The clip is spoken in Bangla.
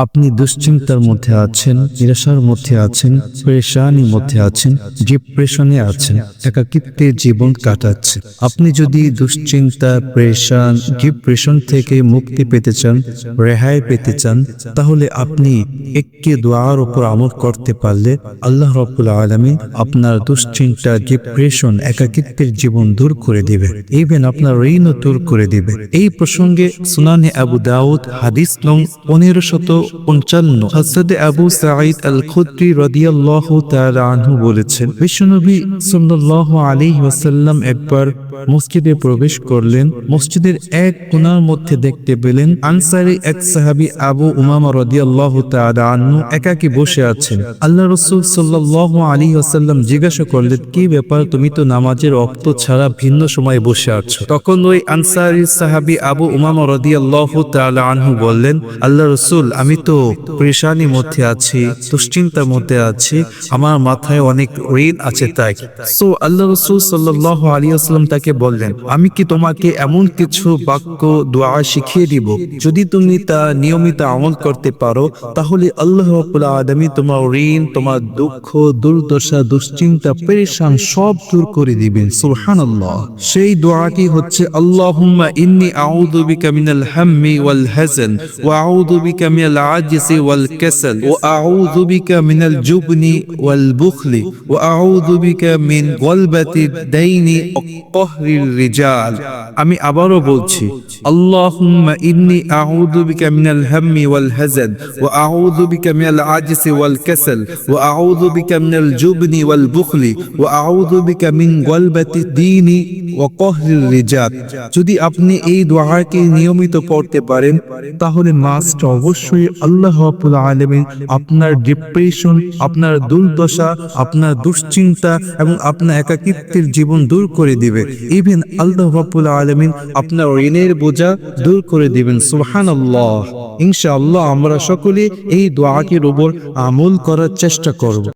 আপনি দুশ্চিন্তার মধ্যে আছেন, নিরাশার মধ্যে আছেন, পেরেশানির মধ্যে আছেন, ডিপ্রেশনে আছেন, একাকিত্বে জীবন কাটাচ্ছেন। আপনি যদি দুশ্চিন্তা, পেরেশান, ডিপ্রেশন থেকে মুক্তি পেতে চান, রেহাই পেতে চান, তাহলে আপনি একটি দোয়ার উপর আমল করতে পারলে আল্লাহ রাব্বুল আলামিন আপনার দুশ্চিন্তা, ডিপ্রেশন, একাকিত্বের জীবন দূর করে দিবে, ইভেন আপনার ঋণও দূর করে দিবে। এই প্রসঙ্গে সুনানে আবু দাউদ হাদিস নং 1555 হযরত আবু সাঈদ আল খুদরি রাদিয়াল্লাহু তাআলা আনহু বলেছেন, বিশ্বনবী সাল্লাল্লাহু আলাইহি ওয়াসাল্লাম একবার মসজিদে প্রবেশ করলেন। মসজিদের এক কোণার মধ্যে দেখতে পেলেন আনসারী এক সাহাবী আবু উমামা রাদিয়াল্লাহু তাআলা আনহু একাকী বসে আছেন। আল্লাহ রাসূল সাল্লাল্লাহু আলাইহি ওয়াসাল্লাম জিজ্ঞাসা করলেন, কি ব্যাপার, তুমি তো নামাজের ওয়াক্ত ছাড়া ভিন্ন সময়ে বসে আছো? তখন ওই আনসারী সাহাবী আবু উমামা রাদিয়াল্লাহু তাআলা আনহু বললেন, আল্লাহ রাসূল, আমি তো পেরেশানির মধ্যে আছি, দুশ্চিন্তার মধ্যে আছি, আমার মাথায় অনেক ঋণ আছে। তাই সো আল্লাহ রাসূল সাল্লাল্লাহু আলাইহি ওয়াসাল্লাম তাকে বললেন, আমি কি তোমাকে এমন কিছু বাক্য দোয়া শিখিয়ে দিব, যদি তুমি তা নিয়মিত আমল করতে পারো, তাহলে আল্লাহ রাব্বুল আলামিন তোমার ঋণ, তোমার দুঃখ, দুর্দশা, দুশ্চিন্তা, পেরেশান সব দূর করে দিবেন। সুবহানাল্লাহ। সেই দোয়াটি হচ্ছে, আল্লাহুম্মা ইন্নী আউযু বিকা মিনাল হাম্মি ওয়াল হাযান ওয়া আউযু বিকা মিনাল আজজি ওয়াল কাসাল ওয়া আউযু বিকা মিনাল জুবনি ওয়াল বুখলি ওয়া আউযু বিকা মিন গলবাতিদ দাইনি ওয়া কহরির রিজাল। আমি আবারও বলছি, আল্লাহুম্মা ইন্নী আউযু বিকা মিনাল হাম্মি ওয়াল হাযান ওয়া আউযু বিকা মিনাল আজজি ওয়াল কাসাল ওয়া আউযু বিকা মিনাল জুবনি ওয়াল বুখলি ওয়া আউযু বিকা মিন গলবাতিদ দাইনি ওয়া কহরির রিজাল। যদি আপনি এই দোয়াকে নিয়মিত পড়তে পারেন, তাহলে মাস্ট অবশ্যই আল্লাহ রাব্বুল আলামিন আপনার ডিপ্রেশন, আপনার দুর্দশা, আপনার দুশ্চিন্তা এবং আপনার একাকিত্বের জীবন দূর করে দিবে। ইভেন আল্লাহ রাব্বুল আলামিন আপনার ঋণের বোঝা দূর করে দিবেন। সুবহানাল্লাহ। ইনশাআল্লাহ আমরা সকলে এই দোয়াটির উপর আমল করার চেষ্টা করব।